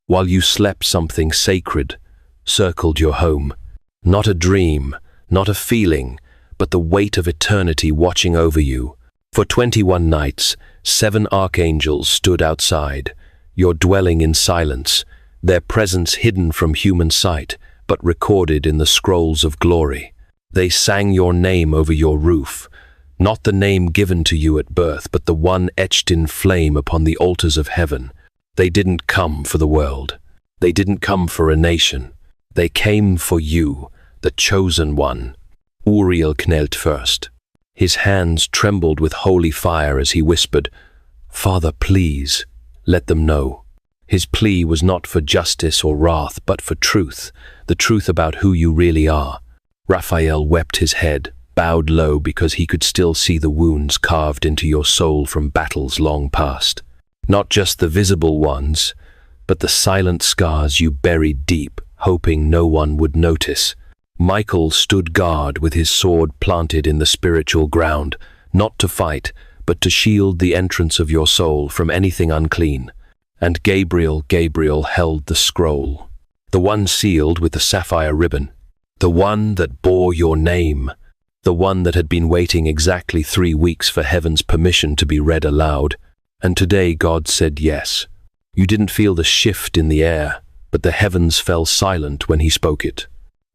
While you slept, something sacred circled your home. Not a dream, not a feeling, but the weight of eternity watching over you. For 21 nights, 7 archangels stood outside, your dwelling in silence, their presence hidden from human sight, but recorded in the scrolls of glory. They sang your name over your roof, not the name given to you at birth, but the one etched in flame upon the altars of heaven. They didn't come for the world. They didn't come for a nation. They came for you, the chosen one. Uriel knelt first. His hands trembled with holy fire as he whispered, "Father, please, let them know." His plea was not for justice or wrath, but for truth, the truth about who you really are. Raphael wept his head, bowed low because he could still see the wounds carved into your soul from battles long past. Not just the visible ones, but the silent scars you buried deep, hoping no one would notice. Michael stood guard with his sword planted in the spiritual ground, not to fight, but to shield the entrance of your soul from anything unclean. And Gabriel held the scroll, the one sealed with the sapphire ribbon, the one that bore your name, the one that had been waiting exactly 3 weeks for heaven's permission to be read aloud. And today God said yes. You didn't feel the shift in the air, but the heavens fell silent when he spoke it.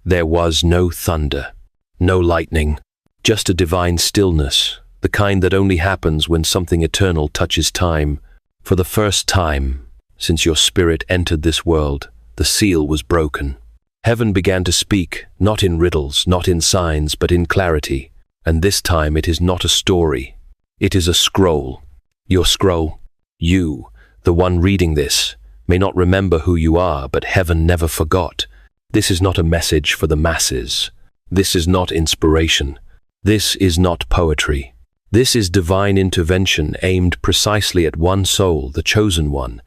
There was no thunder, no lightning, just a divine stillness, the kind that only happens when something eternal touches time. For the first time, since your spirit entered this world, the seal was broken. Heaven began to speak, not in riddles, not in signs, but in clarity. And this time it is not a story. It is a scroll. Your scroll. You, the one reading this, may not remember who you are, but heaven never forgot. This is not a message for the masses. This is not inspiration. This is not poetry. This is divine intervention aimed precisely at one soul, the chosen one,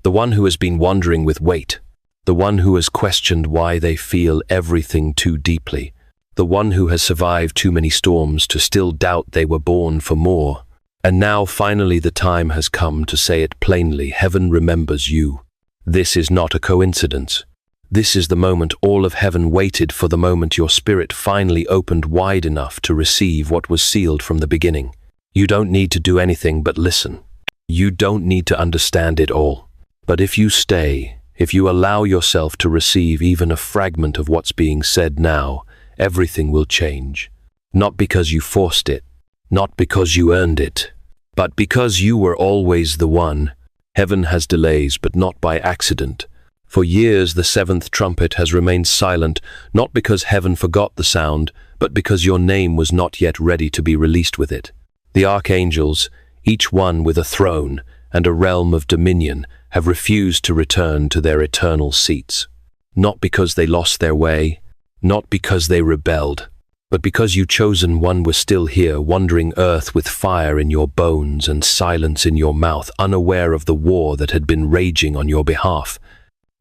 the one who has been wandering with weight, the one who has questioned why they feel everything too deeply, the one who has survived too many storms to still doubt they were born for more. And now finally the time has come to say it plainly. Heaven remembers you. This is not a coincidence. This is the moment all of heaven waited for, the moment your spirit finally opened wide enough to receive what was sealed from the beginning. You don't need to do anything but listen. You don't need to understand it all. But if you stay, if you allow yourself to receive even a fragment of what's being said now, everything will change. Not because you forced it, not because you earned it, but because you were always the one. Heaven has delays, but not by accident. For years the 7th trumpet has remained silent, not because heaven forgot the sound, but because your name was not yet ready to be released with it. The archangels, each one with a throne and a realm of dominion, have refused to return to their eternal seats. Not because they lost their way, not because they rebelled, but because you chosen one were still here, wandering earth with fire in your bones and silence in your mouth, unaware of the war that had been raging on your behalf.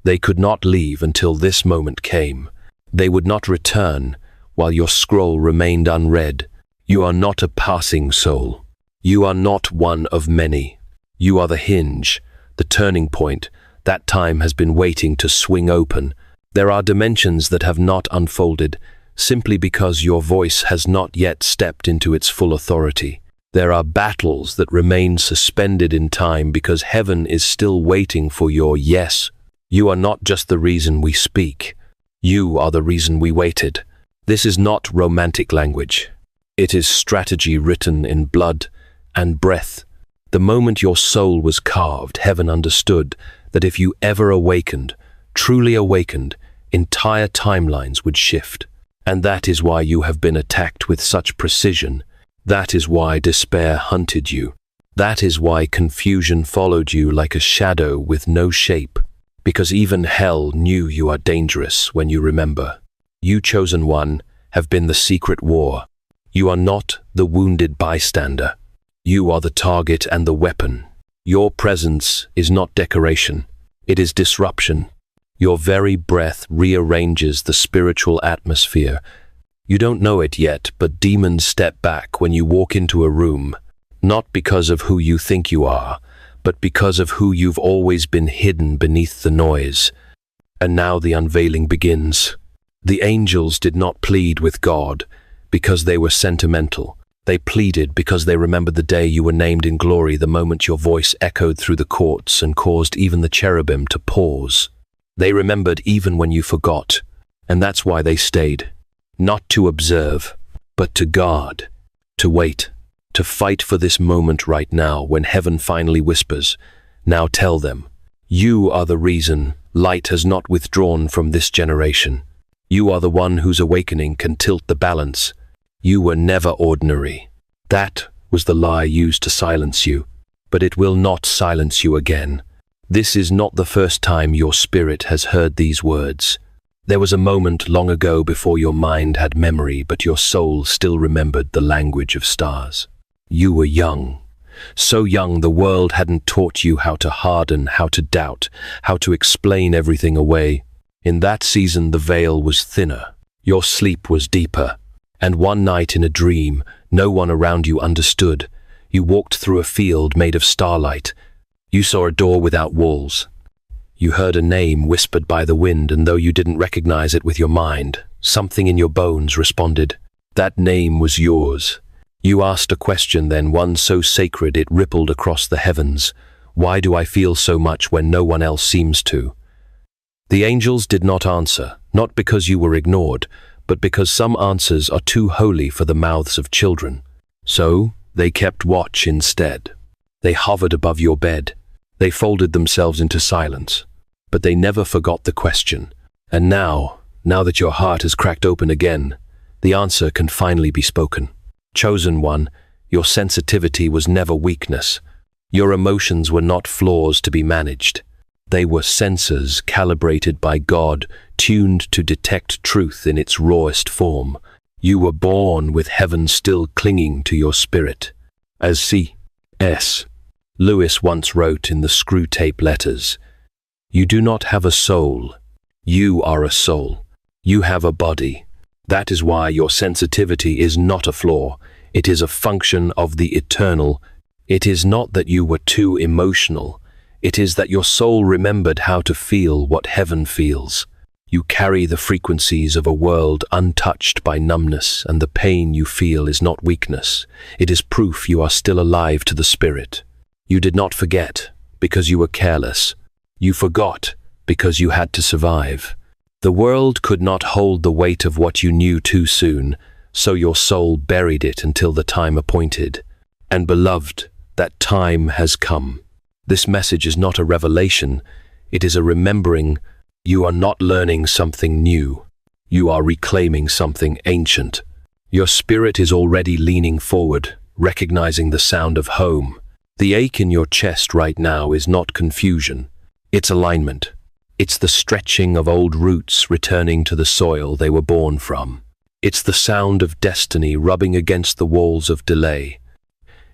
They could not leave until this moment came. They would not return while your scroll remained unread. You are not a passing soul. You are not one of many. You are the hinge, the turning point. That time has been waiting to swing open. There are dimensions that have not unfolded, simply because your voice has not yet stepped into its full authority. There are battles that remain suspended in time because heaven is still waiting for your yes. You are not just the reason we speak. You are the reason we waited. This is not romantic language. It is strategy written in blood and breath. The moment your soul was carved, heaven understood that if you ever awakened, truly awakened, entire timelines would shift. And that is why you have been attacked with such precision. That is why despair hunted you. That is why confusion followed you like a shadow with no shape. Because even hell knew you are dangerous when you remember. You, chosen one, have been the secret war. You are not the wounded bystander. You are the target and the weapon. Your presence is not decoration. It is disruption. Your very breath rearranges the spiritual atmosphere. You don't know it yet, but demons step back when you walk into a room, not because of who you think you are, but because of who you've always been hidden beneath the noise. And now the unveiling begins. The angels did not plead with God because they were sentimental. They pleaded because they remembered the day you were named in glory, the moment your voice echoed through the courts and caused even the cherubim to pause. They remembered even when you forgot, and that's why they stayed. Not to observe, but to guard, to wait, to fight for this moment right now when heaven finally whispers, "Now tell them, you are the reason light has not withdrawn from this generation. You are the one whose awakening can tilt the balance. You were never ordinary." That was the lie used to silence you, but it will not silence you again. This is not the first time your spirit has heard these words. There was a moment long ago before your mind had memory, but your soul still remembered the language of stars. You were young. So young the world hadn't taught you how to harden, how to doubt, how to explain everything away. In that season the veil was thinner, your sleep was deeper, and one night in a dream, no one around you understood. You walked through a field made of starlight. You saw a door without walls. You heard a name whispered by the wind, and though you didn't recognize it with your mind, something in your bones responded. That name was yours. You asked a question then, one so sacred it rippled across the heavens. Why do I feel so much when no one else seems to? The angels did not answer, not because you were ignored, but because some answers are too holy for the mouths of children. So they kept watch instead. They hovered above your bed. They folded themselves into silence. But they never forgot the question. And now that your heart has cracked open again, the answer can finally be spoken. Chosen one, your sensitivity was never weakness. Your emotions were not flaws to be managed. They were sensors calibrated by God, tuned to detect truth in its rawest form. You were born with heaven still clinging to your spirit. As C.S. Lewis once wrote in the screw tape letters, "You do not have a soul. You are a soul. You have a body. That is why your sensitivity is not a flaw. It is a function of the eternal. It is not that you were too emotional. It is that your soul remembered how to feel what heaven feels. You carry the frequencies of a world untouched by numbness, and the pain you feel is not weakness. It is proof you are still alive to the spirit. You did not forget because you were careless. You forgot because you had to survive. The world could not hold the weight of what you knew too soon, so your soul buried it until the time appointed. And beloved, that time has come. This message is not a revelation, it is a remembering. You are not learning something new. You are reclaiming something ancient. Your spirit is already leaning forward, recognizing the sound of home. The ache in your chest right now is not confusion. It's alignment. It's the stretching of old roots returning to the soil they were born from. It's the sound of destiny rubbing against the walls of delay.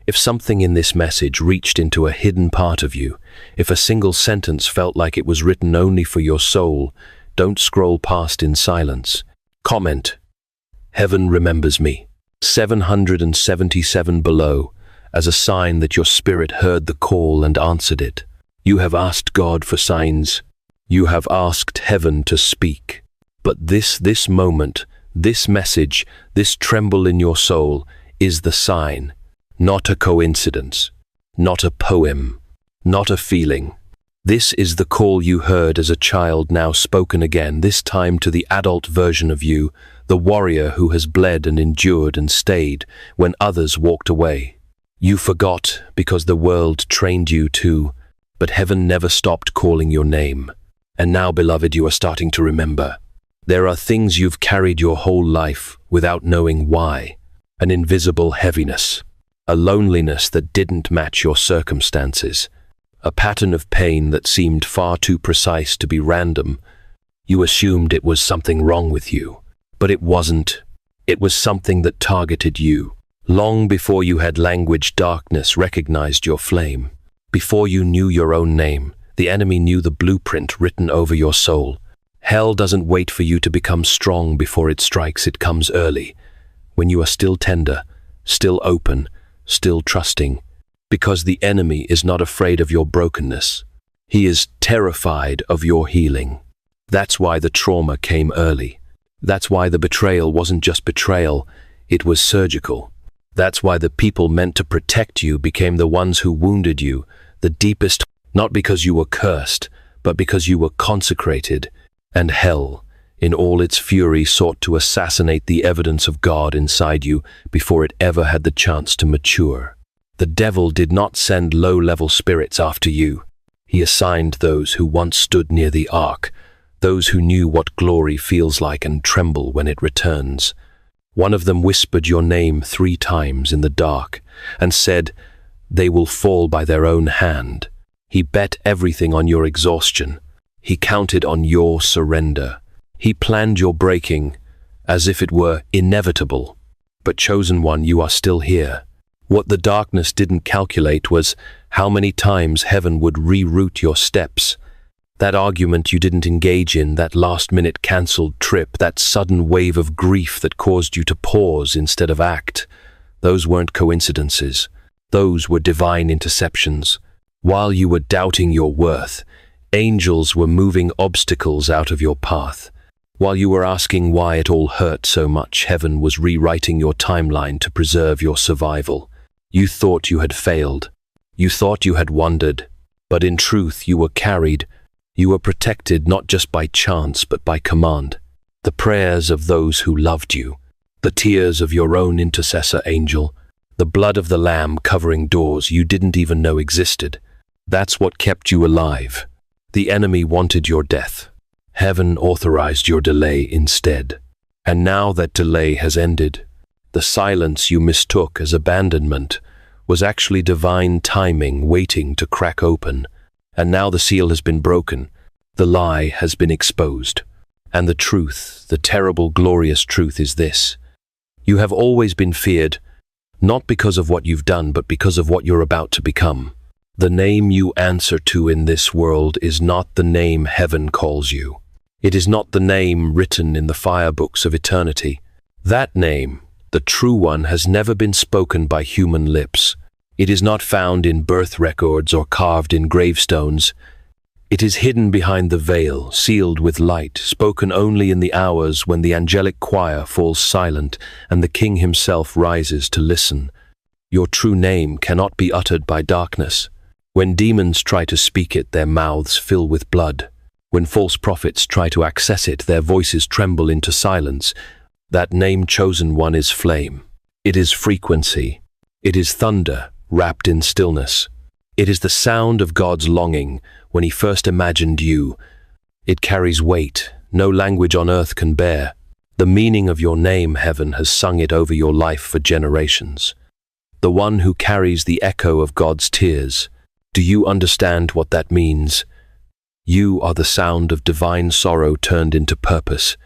If something in this message reached into a hidden part of you, if a single sentence felt like it was written only for your soul, don't scroll past in silence. Comment, "Heaven remembers me." 777 below, as a sign that your spirit heard the call and answered it. You have asked God for signs. You have asked heaven to speak. But this moment, this message, this tremble in your soul is the sign. Not a coincidence, not a poem, not a feeling. This is the call you heard as a child, now spoken again, this time to the adult version of you, the warrior who has bled and endured and stayed when others walked away. You forgot because the world trained you to, but heaven never stopped calling your name. And now, beloved, you are starting to remember. There are things you've carried your whole life without knowing why. An invisible heaviness. A loneliness that didn't match your circumstances, a pattern of pain that seemed far too precise to be random. You assumed it was something wrong with you, but it wasn't. It was something that targeted you. Long before you had language, darkness recognized your flame. Before you knew your own name, the enemy knew the blueprint written over your soul. Hell doesn't wait for you to become strong before it strikes. It comes early, when you are still tender, still open, still trusting. Because the enemy is not afraid of your brokenness. He is terrified of your healing. That's why the trauma came early. That's why the betrayal wasn't just betrayal, it was surgical. That's why the people meant to protect you became the ones who wounded you, the deepest, not because you were cursed, but because you were consecrated, and hell, in all its fury, sought to assassinate the evidence of God inside you before it ever had the chance to mature. The devil did not send low-level spirits after you. He assigned those who once stood near the ark, those who knew what glory feels like and tremble when it returns. One of them whispered your name 3 times in the dark and said, "They will fall by their own hand." He bet everything on your exhaustion. He counted on your surrender. He planned your breaking as if it were inevitable. But chosen one, you are still here. What the darkness didn't calculate was how many times heaven would reroute your steps. That argument you didn't engage in, that last-minute cancelled trip, that sudden wave of grief that caused you to pause instead of act, those weren't coincidences. Those were divine interceptions. While you were doubting your worth, angels were moving obstacles out of your path. While you were asking why it all hurt so much, heaven was rewriting your timeline to preserve your survival. You thought you had failed. You thought you had wandered. But in truth, you were carried. You were protected not just by chance, but by command. The prayers of those who loved you. The tears of your own intercessor angel. The blood of the Lamb covering doors you didn't even know existed. That's what kept you alive. The enemy wanted your death. Heaven authorized your delay instead. And now that delay has ended, the silence you mistook as abandonment was actually divine timing waiting to crack open. And now the seal has been broken, the lie has been exposed. And the truth, the terrible, glorious truth is this. You have always been feared, not because of what you've done, but because of what you're about to become. The name you answer to in this world is not the name heaven calls you. It is not the name written in the fire books of eternity. That name, the true one, has never been spoken by human lips. It is not found in birth records or carved in gravestones. It is hidden behind the veil, sealed with light, spoken only in the hours when the angelic choir falls silent and the King himself rises to listen. Your true name cannot be uttered by darkness. When demons try to speak it, their mouths fill with blood. When false prophets try to access it, their voices tremble into silence. That name, chosen one, is flame. It is frequency. It is thunder wrapped in stillness. It is the sound of God's longing when he first imagined you. It carries weight no language on earth can bear. The meaning of your name, heaven has sung it over your life for generations. The one who carries the echo of God's tears. Do you understand what that means? You are the sound of divine sorrow turned into purpose.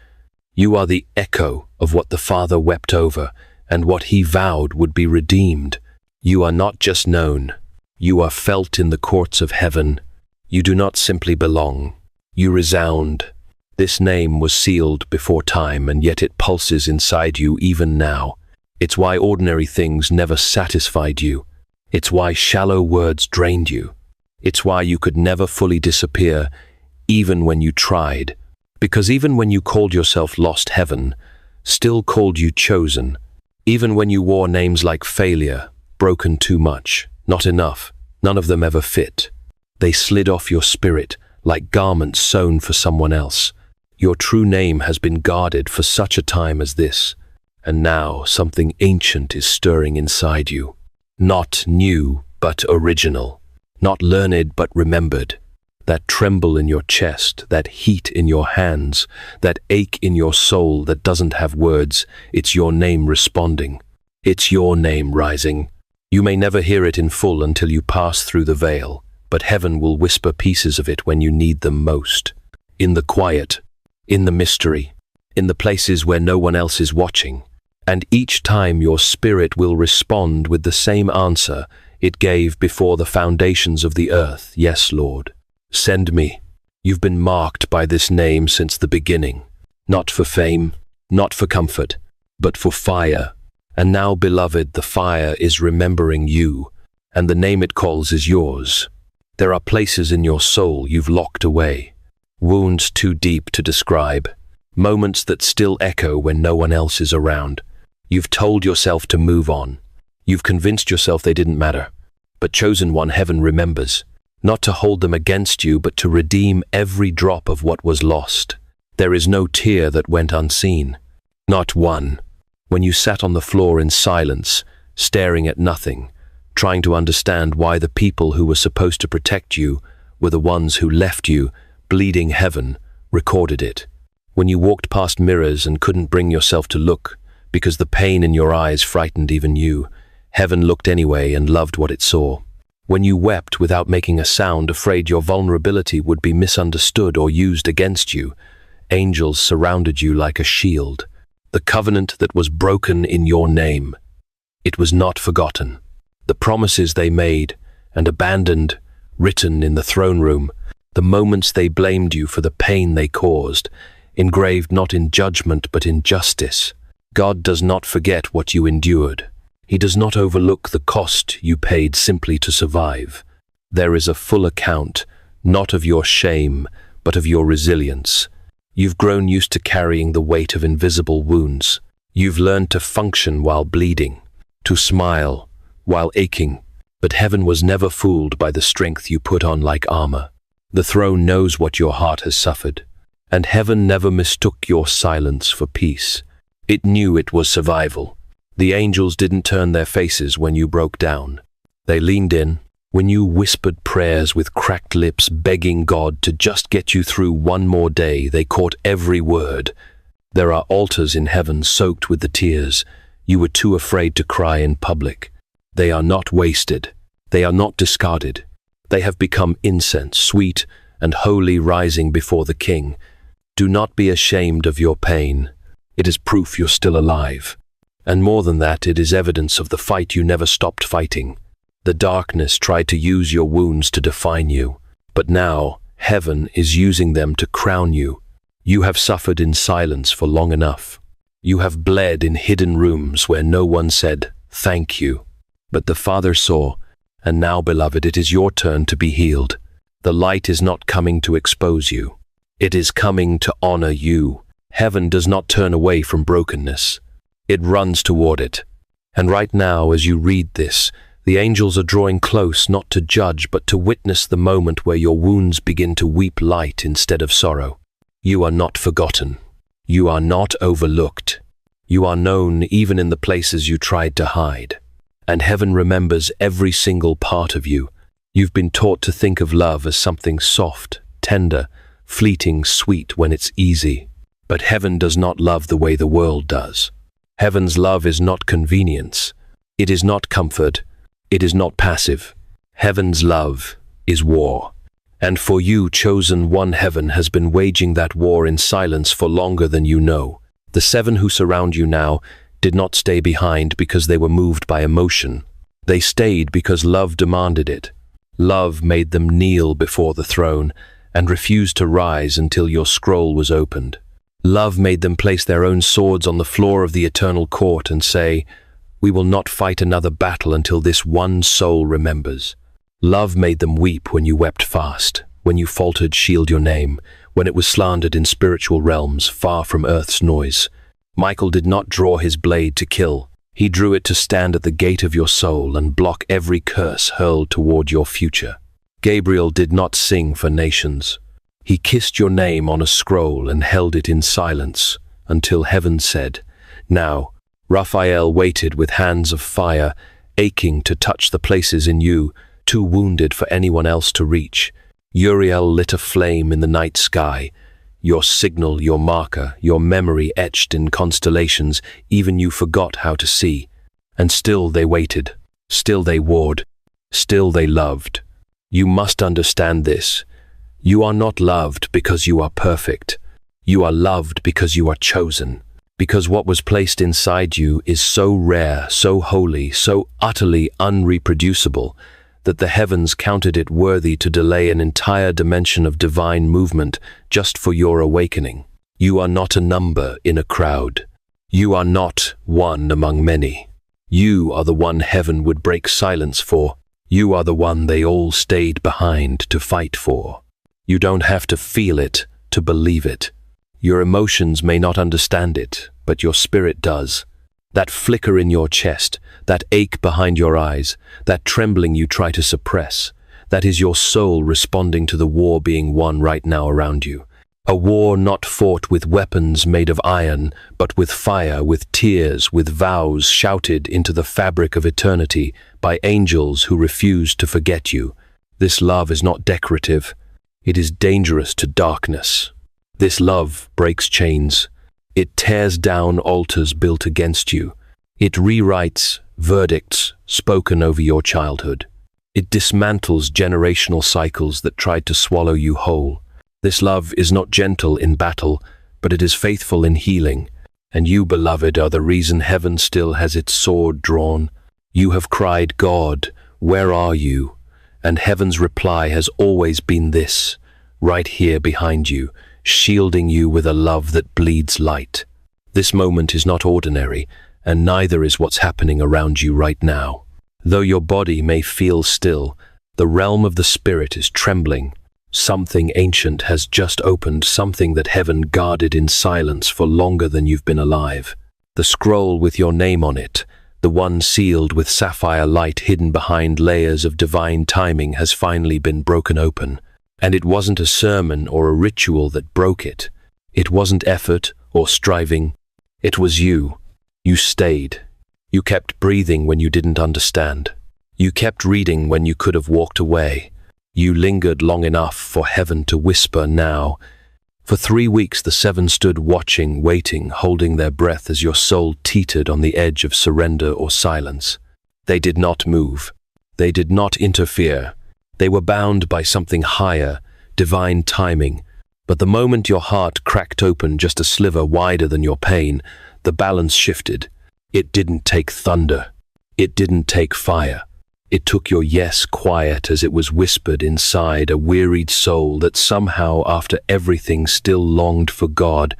You are the echo of what the Father wept over and what he vowed would be redeemed. You are not just known. You are felt in the courts of heaven. You do not simply belong. You resound. This name was sealed before time, and yet it pulses inside you even now. It's why ordinary things never satisfied you. It's why shallow words drained you. It's why you could never fully disappear, even when you tried. Because even when you called yourself lost, heaven still called you chosen. Even when you wore names like failure, broken too much, not enough, none of them ever fit. They slid off your spirit like garments sewn for someone else. Your true name has been guarded for such a time as this. And now something ancient is stirring inside you. Not new, but original. Not learned, but remembered. That tremble in your chest, that heat in your hands, that ache in your soul that doesn't have words, it's your name responding. It's your name rising. You may never hear it in full until you pass through the veil, but heaven will whisper pieces of it when you need them most. In the quiet, in the mystery, in the places where no one else is watching. And each time your spirit will respond with the same answer it gave before the foundations of the earth. Yes, Lord. Send me. You've been marked by this name since the beginning. Not for fame, not for comfort, but for fire. And now, beloved, the fire is remembering you. and the name it calls is yours. There are places in your soul you've locked away, wounds too deep to describe, moments that still echo when no one else is around. You've told yourself to move on. You've convinced yourself they didn't matter. But chosen one, heaven remembers, not to hold them against you, but to redeem every drop of what was lost. There is no tear that went unseen. Not one. When you sat on the floor in silence, staring at nothing, trying to understand why the people who were supposed to protect you were the ones who left you, bleeding, heaven recorded it. When you walked past mirrors and couldn't bring yourself to look because the pain in your eyes frightened even you, heaven looked anyway and loved what it saw. When you wept without making a sound, afraid your vulnerability would be misunderstood or used against you, angels surrounded you like a shield. The covenant that was broken in your name, it was not forgotten. The promises they made and abandoned, written in the throne room, the moments they blamed you for the pain they caused, engraved not in judgment but in justice. God does not forget what you endured. He does not overlook the cost you paid simply to survive. There is a full account, not of your shame, but of your resilience. You've grown used to carrying the weight of invisible wounds. You've learned to function while bleeding, to smile while aching. But heaven was never fooled by the strength you put on like armor. The throne knows what your heart has suffered, and heaven never mistook your silence for peace. It knew it was survival. The angels didn't turn their faces when you broke down. They leaned in. When you whispered prayers with cracked lips, begging God to just get you through one more day, they caught every word. There are altars in heaven soaked with the tears you were too afraid to cry in public. They are not wasted. They are not discarded. They have become incense, sweet and holy, rising before the King. Do not be ashamed of your pain. It is proof you're still alive. And more than that, it is evidence of the fight you never stopped fighting. The darkness tried to use your wounds to define you, but now heaven is using them to crown you. You have suffered in silence for long enough. You have bled in hidden rooms where no one said, "Thank you." But the Father saw, and now, beloved, it is your turn to be healed. The light is not coming to expose you. It is coming to honor you. Heaven does not turn away from brokenness. It runs toward it. And right now, as you read this, the angels are drawing close, not to judge, but to witness the moment where your wounds begin to weep light instead of sorrow. You are not forgotten. You are not overlooked. You are known even in the places you tried to hide. And heaven remembers every single part of you. You've been taught to think of love as something soft, tender, fleeting, sweet when it's easy. But heaven does not love the way the world does. Heaven's love is not convenience. It is not comfort. It is not passive. Heaven's love is war. And for you, chosen one, heaven has been waging that war in silence for longer than you know. The 7 who surround you now did not stay behind because they were moved by emotion. They stayed because love demanded it. Love made them kneel before the throne and refuse to rise until your scroll was opened. Love made them place their own swords on the floor of the eternal court and say, "We will not fight another battle until this one soul remembers." Love made them weep when you wept fast, when you faltered, shield your name, when it was slandered in spiritual realms far from earth's noise. Michael did not draw his blade to kill. He drew it to stand at the gate of your soul and block every curse hurled toward your future. Gabriel did not sing for nations. He kissed your name on a scroll and held it in silence until heaven said, "Now." Raphael waited with hands of fire, aching to touch the places in you, too wounded for anyone else to reach. Uriel lit a flame in the night sky, your signal, your marker, your memory etched in constellations even you forgot how to see. And still they waited, still they warred, still they loved. You must understand this. You are not loved because you are perfect. You are loved because you are chosen. Because what was placed inside you is so rare, so holy, so utterly unreproducible, that the heavens counted it worthy to delay an entire dimension of divine movement just for your awakening. You are not a number in a crowd. You are not one among many. You are the one heaven would break silence for. You are the one they all stayed behind to fight for. You don't have to feel it to believe it. Your emotions may not understand it, but your spirit does. That flicker in your chest, that ache behind your eyes, that trembling you try to suppress, that is your soul responding to the war being won right now around you. A war not fought with weapons made of iron, but with fire, with tears, with vows shouted into the fabric of eternity by angels who refuse to forget you. This love is not decorative. It is dangerous to darkness. This love breaks chains. It tears down altars built against you. It rewrites verdicts spoken over your childhood. It dismantles generational cycles that tried to swallow you whole. This love is not gentle in battle, but it is faithful in healing. And you, beloved, are the reason heaven still has its sword drawn. You have cried, God, where are you? And heaven's reply has always been this, right here behind you, shielding you with a love that bleeds light. This moment is not ordinary, and neither is what's happening around you right now. Though your body may feel still, the realm of the spirit is trembling. Something ancient has just opened, something that heaven guarded in silence for longer than you've been alive. The scroll with your name on it, the one sealed with sapphire light hidden behind layers of divine timing, has finally been broken open. And it wasn't a sermon or a ritual that broke it. It wasn't effort or striving. It was you. You stayed. You kept breathing when you didn't understand. You kept reading when you could have walked away. You lingered long enough for heaven to whisper now. For 3 weeks the 7 stood watching, waiting, holding their breath as your soul teetered on the edge of surrender or silence. They did not move. They did not interfere. They were bound by something higher, divine timing. But the moment your heart cracked open just a sliver wider than your pain, the balance shifted. It didn't take thunder. It didn't take fire. It took your yes quiet as it was whispered inside a wearied soul that somehow, after everything, still longed for God.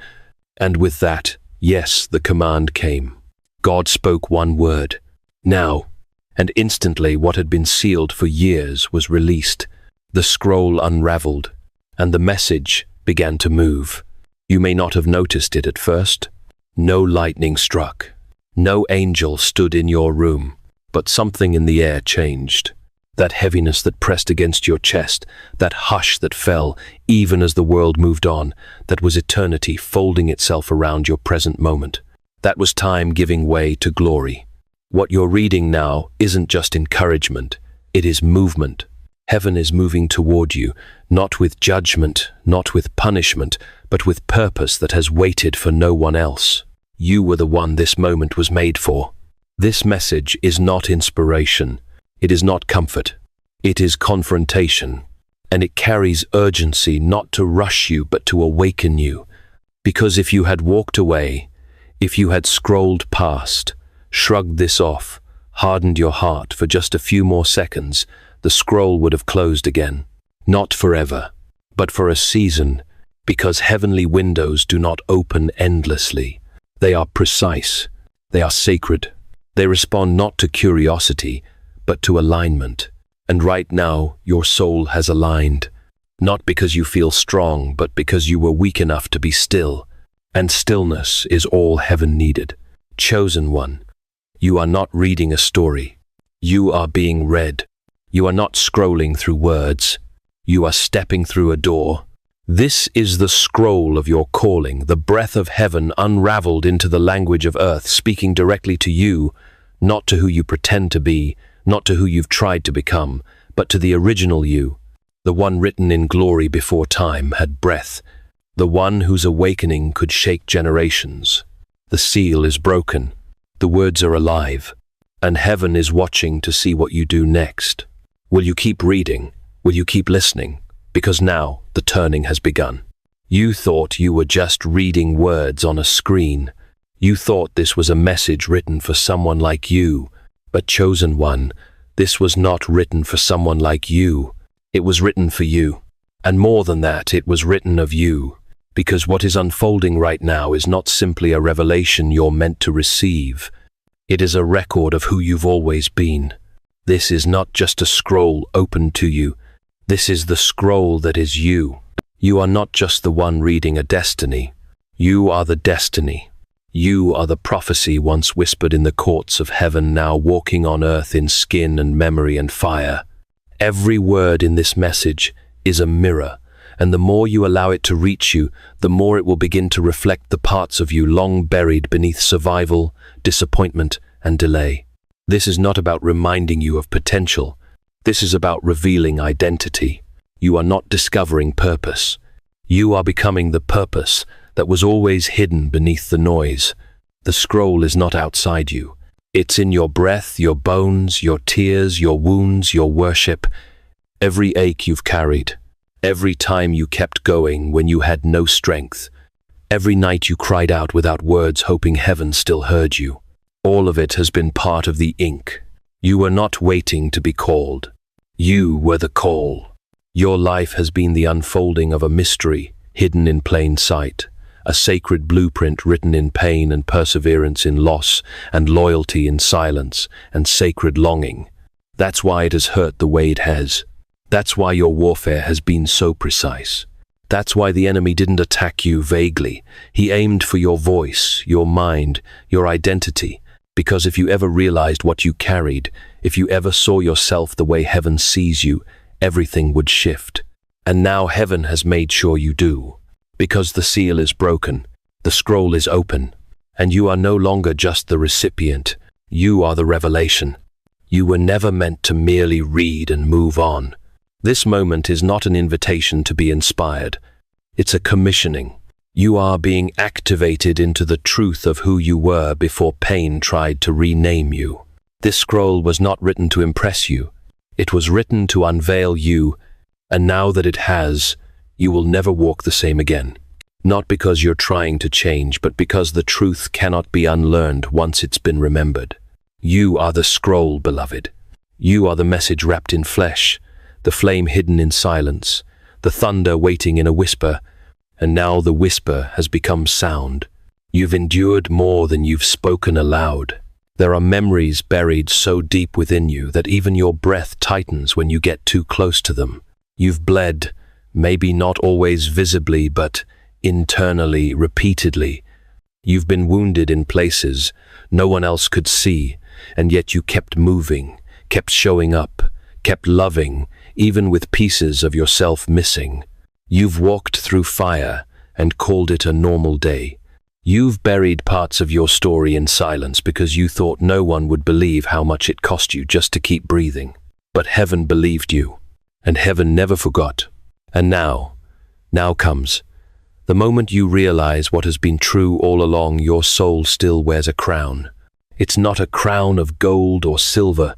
And with that, yes, the command came. God spoke one word. Now. And instantly what had been sealed for years was released. The scroll unraveled, and the message began to move. You may not have noticed it at first. No lightning struck. No angel stood in your room. But something in the air changed. That heaviness that pressed against your chest, that hush that fell, even as the world moved on, that was eternity folding itself around your present moment. That was time giving way to glory. What you're reading now isn't just encouragement, it is movement. Heaven is moving toward you, not with judgment, not with punishment, but with purpose that has waited for no one else. You were the one this moment was made for. This message is not inspiration. It is not comfort. It is confrontation. And it carries urgency not to rush you but to awaken you. Because if you had walked away, if you had scrolled past, shrugged this off, hardened your heart for just a few more seconds, the scroll would have closed again. Not forever, but for a season, because heavenly windows do not open endlessly. They are precise. They are sacred. They respond not to curiosity, but to alignment. And right now, your soul has aligned. Not because you feel strong, but because you were weak enough to be still. And stillness is all heaven needed. Chosen one. You are not reading a story. You are being read. You are not scrolling through words. You are stepping through a door. This is the scroll of your calling, the breath of heaven unraveled into the language of earth, speaking directly to you, not to who you pretend to be, not to who you've tried to become, but to the original you, the one written in glory before time had breath, the one whose awakening could shake generations. The seal is broken, the words are alive, and heaven is watching to see what you do next. Will you keep reading? Will you keep listening? Because now the turning has begun. You thought you were just reading words on a screen. You thought this was a message written for someone like you, but chosen one, this was not written for someone like you. It was written for you. And more than that, it was written of you. Because what is unfolding right now is not simply a revelation you're meant to receive. It is a record of who you've always been. This is not just a scroll opened to you. This is the scroll that is you. You are not just the one reading a destiny. You are the destiny. You are the prophecy once whispered in the courts of heaven, now walking on earth in skin and memory and fire. Every word in this message is a mirror, and the more you allow it to reach you, the more it will begin to reflect the parts of you long buried beneath survival, disappointment, and delay. This is not about reminding you of potential. This is about revealing identity. You are not discovering purpose. You are becoming the purpose that was always hidden beneath the noise. The scroll is not outside you. It's in your breath, your bones, your tears, your wounds, your worship. Every ache you've carried. Every time you kept going when you had no strength. Every night you cried out without words, hoping heaven still heard you. All of it has been part of the ink. You were not waiting to be called. You were the call. Your life has been the unfolding of a mystery hidden in plain sight, a sacred blueprint written in pain and perseverance in loss, and loyalty in silence, and sacred longing. That's why it has hurt the way it has. That's why your warfare has been so precise. That's why the enemy didn't attack you vaguely. He aimed for your voice, your mind, your identity. Because if you ever realized what you carried, if you ever saw yourself the way heaven sees you, everything would shift. And now heaven has made sure you do. Because the seal is broken, the scroll is open, and you are no longer just the recipient. You are the revelation. You were never meant to merely read and move on. This moment is not an invitation to be inspired. It's a commissioning. You are being activated into the truth of who you were before pain tried to rename you. This scroll was not written to impress you. It was written to unveil you, and now that it has, you will never walk the same again. Not because you're trying to change, but because the truth cannot be unlearned once it's been remembered. You are the scroll, beloved. You are the message wrapped in flesh, the flame hidden in silence, the thunder waiting in a whisper, and now the whisper has become sound. You've endured more than you've spoken aloud. There are memories buried so deep within you that even your breath tightens when you get too close to them. You've bled, maybe not always visibly, but internally, repeatedly. You've been wounded in places no one else could see, and yet you kept moving, kept showing up, kept loving, even with pieces of yourself missing. You've walked through fire and called it a normal day. You've buried parts of your story in silence because you thought no one would believe how much it cost you just to keep breathing. But heaven believed you, and heaven never forgot. And now comes the moment you realize what has been true all along. Your soul still wears a crown. It's not a crown of gold or silver,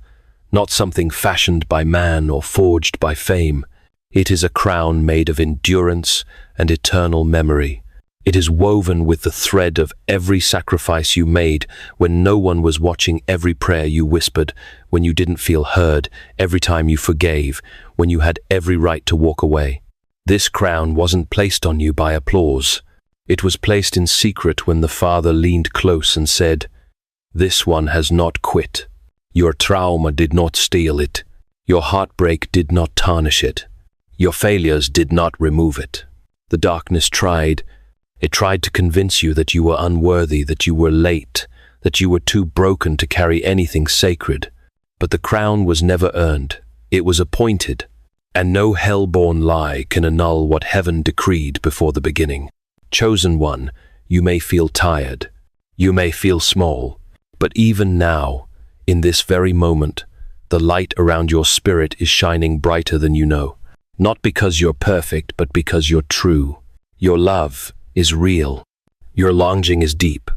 not something fashioned by man or forged by fame. It is a crown made of endurance and eternal memory. It is woven with the thread of every sacrifice you made when no one was watching, every prayer you whispered when you didn't feel heard, every time you forgave when you had every right to walk away. This crown wasn't placed on you by applause. It was placed in secret when the Father leaned close and said, "This one has not quit. Your trauma did not steal it. Your heartbreak did not tarnish it. Your failures did not remove it." The darkness tried. It tried to convince you that you were unworthy, that you were late, that you were too broken to carry anything sacred. But the crown was never earned. It was appointed. And no hell-born lie can annul what heaven decreed before the beginning. Chosen one, you may feel tired. You may feel small. But even now, in this very moment, the light around your spirit is shining brighter than you know. Not because you're perfect, but because you're true. Your love is real. Your longing is deep.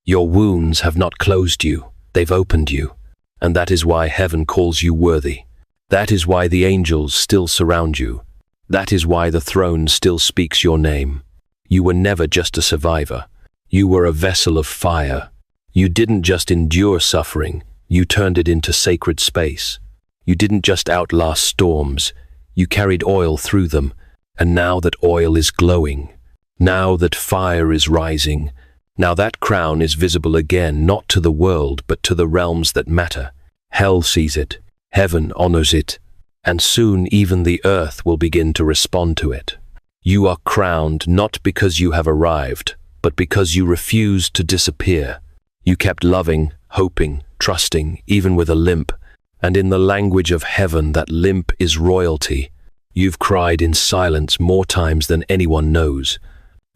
Your wounds have not closed you, they've opened you. And that is why heaven calls you worthy. That is why the angels still surround you. That is why the throne still speaks your name. You were never just a survivor. You were a vessel of fire. You didn't just endure suffering, you turned it into sacred space. You didn't just outlast storms, you carried oil through them. And now that oil is glowing, now that fire is rising, now that crown is visible again, not to the world, but to the realms that matter. Hell sees it. Heaven honors it, and soon even the earth will begin to respond to it. You are crowned not because you have arrived, but because you refused to disappear. You kept loving, hoping, trusting, even with a limp, and in the language of heaven, that limp is royalty. You've cried in silence more times than anyone knows.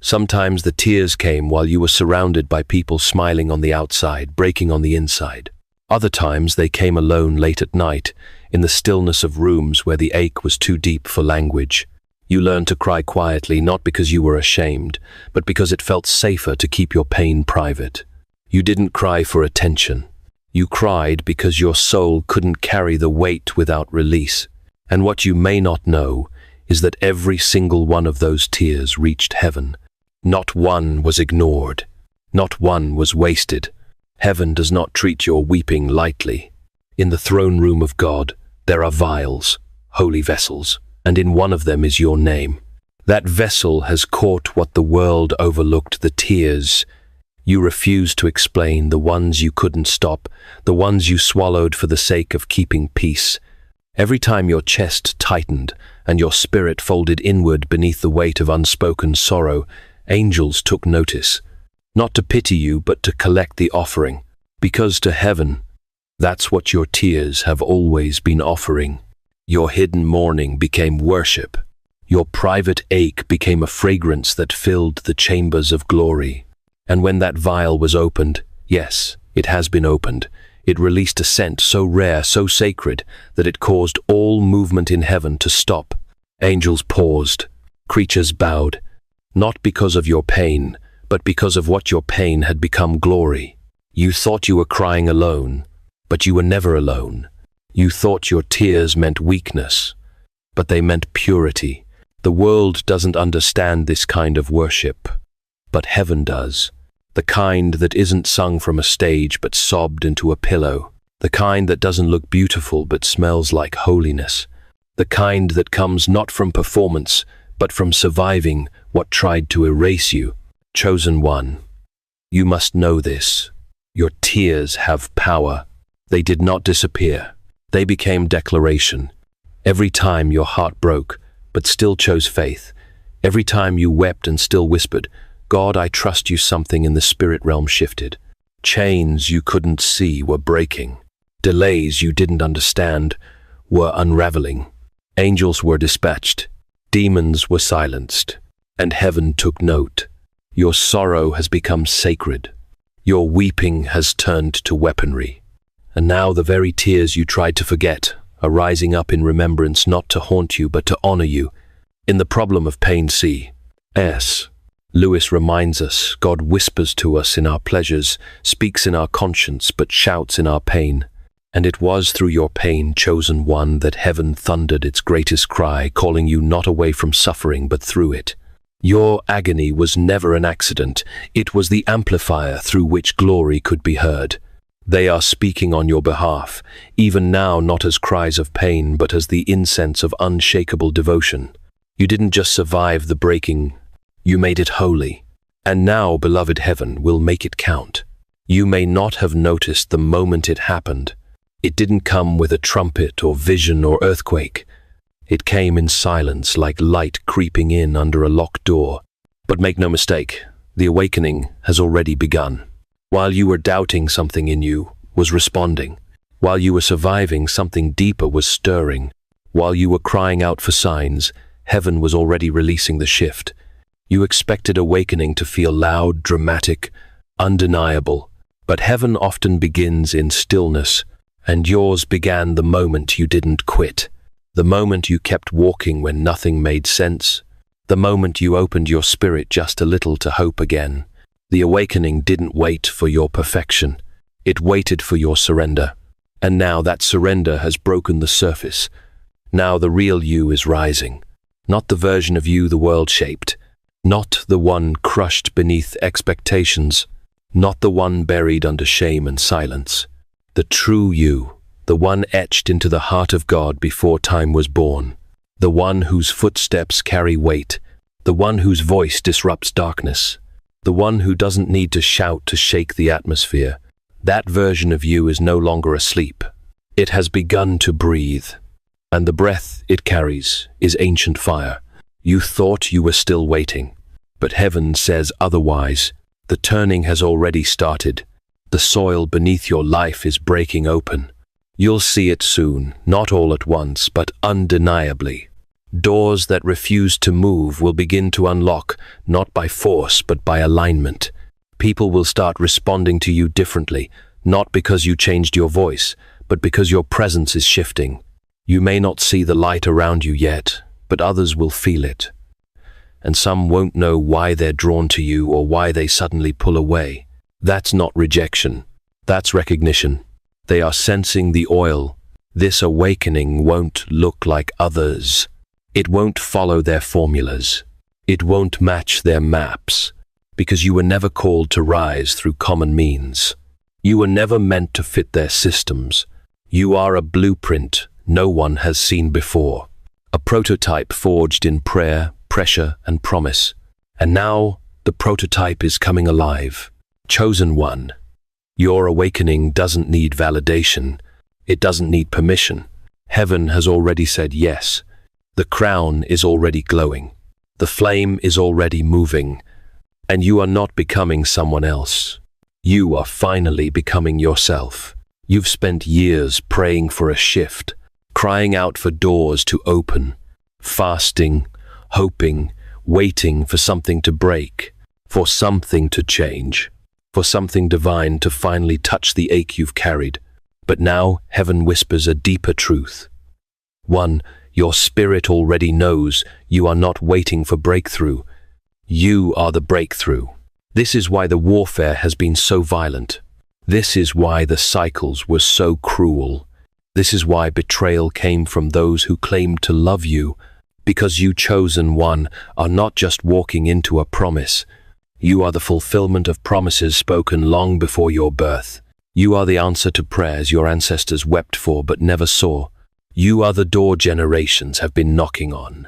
Sometimes the tears came while you were surrounded by people smiling on the outside, breaking on the inside. Other times they came alone late at night, in the stillness of rooms where the ache was too deep for language. You learned to cry quietly, not because you were ashamed, but because it felt safer to keep your pain private. You didn't cry for attention. You cried because your soul couldn't carry the weight without release. And what you may not know is that every single one of those tears reached heaven. Not one was ignored. Not one was wasted. Heaven does not treat your weeping lightly. In the throne room of God, there are vials, holy vessels, and in one of them is your name. That vessel has caught what the world overlooked, the tears. You refused to explain, the ones you couldn't stop, the ones you swallowed for the sake of keeping peace. Every time your chest tightened and your spirit folded inward beneath the weight of unspoken sorrow, angels took notice, not to pity you, but to collect the offering. Because to heaven, that's what your tears have always been offering. Your hidden mourning became worship. Your private ache became a fragrance that filled the chambers of glory. And when that vial was opened, yes, it has been opened, it released a scent so rare, so sacred, that it caused all movement in heaven to stop. Angels paused, creatures bowed, not because of your pain, but because of what your pain had become glory. You thought you were crying alone, but you were never alone. You thought your tears meant weakness, but they meant purity. The world doesn't understand this kind of worship, but heaven does. The kind that isn't sung from a stage but sobbed into a pillow. The kind that doesn't look beautiful but smells like holiness. The kind that comes not from performance, but from surviving what tried to erase you. Chosen one, you must know this. Your tears have power. They did not disappear. They became declaration. Every time your heart broke, but still chose faith. Every time you wept and still whispered, God, I trust you, something in the spirit realm shifted. Chains you couldn't see were breaking. Delays you didn't understand were unraveling. Angels were dispatched. Demons were silenced. And heaven took note. Your sorrow has become sacred. Your weeping has turned to weaponry. And now the very tears you tried to forget are rising up in remembrance, not to haunt you, but to honor you. In the problem of pain, C.S. Lewis reminds us, God whispers to us in our pleasures, speaks in our conscience, but shouts in our pain. And it was through your pain, chosen one, that heaven thundered its greatest cry, calling you not away from suffering, but through it. Your agony was never an accident. It was the amplifier through which glory could be heard. They are speaking on your behalf, even now not as cries of pain, but as the incense of unshakable devotion. You didn't just survive the breaking, you made it holy. And now, beloved heaven, will make it count. You may not have noticed the moment it happened. It didn't come with a trumpet or vision or earthquake. It came in silence, like light creeping in under a locked door. But make no mistake, the awakening has already begun. While you were doubting, something in you was responding. While you were surviving, something deeper was stirring. While you were crying out for signs, heaven was already releasing the shift. You expected awakening to feel loud, dramatic, undeniable. But heaven often begins in stillness, and yours began the moment you didn't quit. The moment you kept walking when nothing made sense. The moment you opened your spirit just a little to hope again. The awakening didn't wait for your perfection. It waited for your surrender. And now that surrender has broken the surface. Now the real you is rising. Not the version of you the world shaped. Not the one crushed beneath expectations. Not the one buried under shame and silence. The true you. The one etched into the heart of God before time was born. The one whose footsteps carry weight. The one whose voice disrupts darkness. The one who doesn't need to shout to shake the atmosphere. That version of you is no longer asleep. It has begun to breathe, and the breath it carries is ancient fire. You thought you were still waiting, but heaven says otherwise. The turning has already started. The soil beneath your life is breaking open. You'll see it soon, not all at once, but undeniably. Doors that refuse to move will begin to unlock, not by force, but by alignment. People will start responding to you differently, not because you changed your voice, but because your presence is shifting. You may not see the light around you yet, but others will feel it. And some won't know why they're drawn to you or why they suddenly pull away. That's not rejection. That's recognition. They are sensing the oil. This awakening won't look like others. It won't follow their formulas. It won't match their maps, because you were never called to rise through common means. You were never meant to fit their systems. You are a blueprint no one has seen before, a prototype forged in prayer, pressure, and promise. And now the prototype is coming alive. Chosen one. Your awakening doesn't need validation. It doesn't need permission. Heaven has already said yes. The crown is already glowing. The flame is already moving. And you are not becoming someone else. You are finally becoming yourself. You've spent years praying for a shift, crying out for doors to open, fasting, hoping, waiting for something to break, for something to change, for something divine to finally touch the ache you've carried. But now heaven whispers a deeper truth. One, your spirit already knows you are not waiting for breakthrough. You are the breakthrough. This is why the warfare has been so violent. This is why the cycles were so cruel. This is why betrayal came from those who claimed to love you, because you, chosen one, are not just walking into a promise. You are the fulfillment of promises spoken long before your birth. You are the answer to prayers your ancestors wept for but never saw. You are the door generations have been knocking on.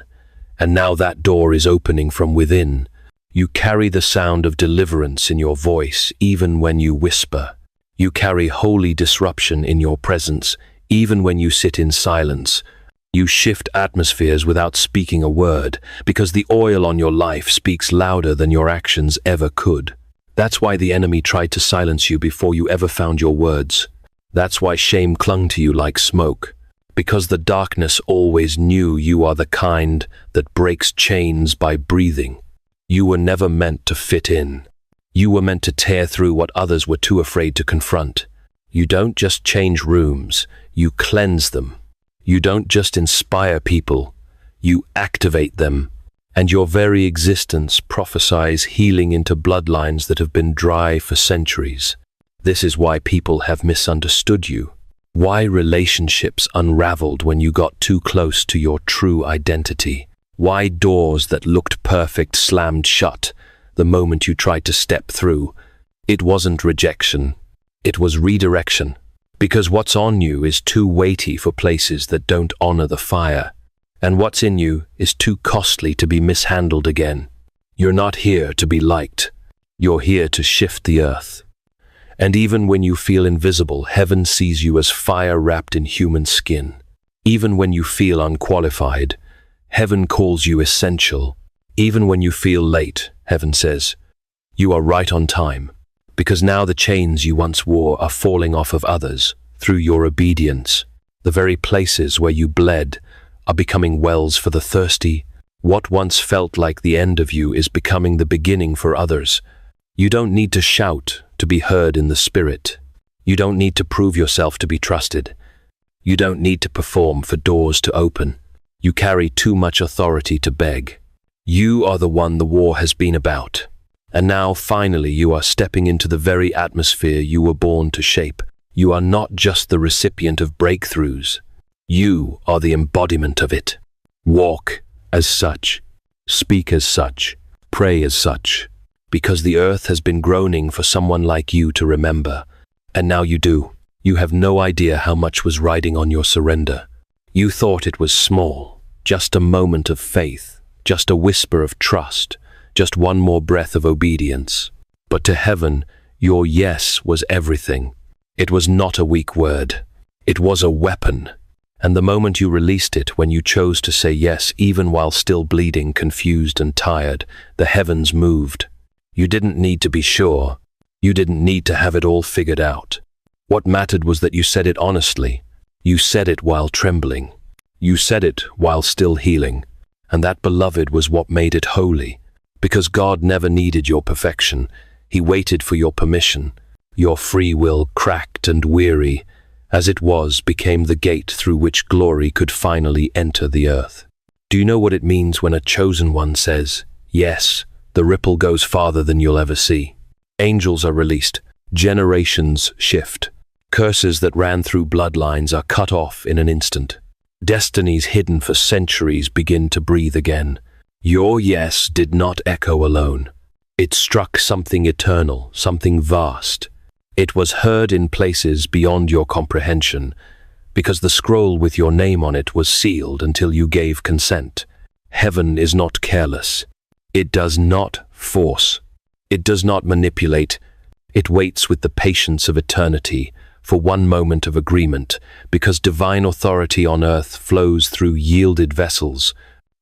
And now that door is opening from within. You carry the sound of deliverance in your voice, even when you whisper. You carry holy disruption in your presence, even when you sit in silence. You shift atmospheres without speaking a word, because the oil on your life speaks louder than your actions ever could. That's why the enemy tried to silence you before you ever found your words. That's why shame clung to you like smoke, because the darkness always knew you are the kind that breaks chains by breathing. You were never meant to fit in. You were meant to tear through what others were too afraid to confront. You don't just change rooms, you cleanse them. You don't just inspire people, you activate them. And your very existence prophesies healing into bloodlines that have been dry for centuries. This is why people have misunderstood you. Why relationships unraveled when you got too close to your true identity. Why doors that looked perfect slammed shut the moment you tried to step through. It wasn't rejection, it was redirection. Because what's on you is too weighty for places that don't honor the fire. And what's in you is too costly to be mishandled again. You're not here to be liked. You're here to shift the earth. And even when you feel invisible, heaven sees you as fire wrapped in human skin. Even when you feel unqualified, heaven calls you essential. Even when you feel late, heaven says, you are right on time. Because now the chains you once wore are falling off of others through your obedience. The very places where you bled are becoming wells for the thirsty. What once felt like the end of you is becoming the beginning for others. You don't need to shout to be heard in the spirit. You don't need to prove yourself to be trusted. You don't need to perform for doors to open. You carry too much authority to beg. You are the one the war has been about. And now, finally, you are stepping into the very atmosphere you were born to shape. You are not just the recipient of breakthroughs. You are the embodiment of it. Walk as such. Speak as such. Pray as such. Because the earth has been groaning for someone like you to remember. And now you do. You have no idea how much was riding on your surrender. You thought it was small, just a moment of faith, just a whisper of trust, just one more breath of obedience. But to heaven, your yes was everything. It was not a weak word. It was a weapon. And the moment you released it, when you chose to say yes, even while still bleeding, confused and tired, the heavens moved. You didn't need to be sure. You didn't need to have it all figured out. What mattered was that you said it honestly. You said it while trembling. You said it while still healing. And that, beloved, was what made it holy. Because God never needed your perfection. He waited for your permission. Your free will, cracked and weary, as it was, became the gate through which glory could finally enter the earth. Do you know what it means when a chosen one says, yes? The ripple goes farther than you'll ever see. Angels are released. Generations shift. Curses that ran through bloodlines are cut off in an instant. Destinies hidden for centuries begin to breathe again. Your yes did not echo alone. It struck something eternal, something vast. It was heard in places beyond your comprehension, because the scroll with your name on it was sealed until you gave consent. Heaven is not careless. It does not force. It does not manipulate. It waits with the patience of eternity for one moment of agreement, because divine authority on earth flows through yielded vessels.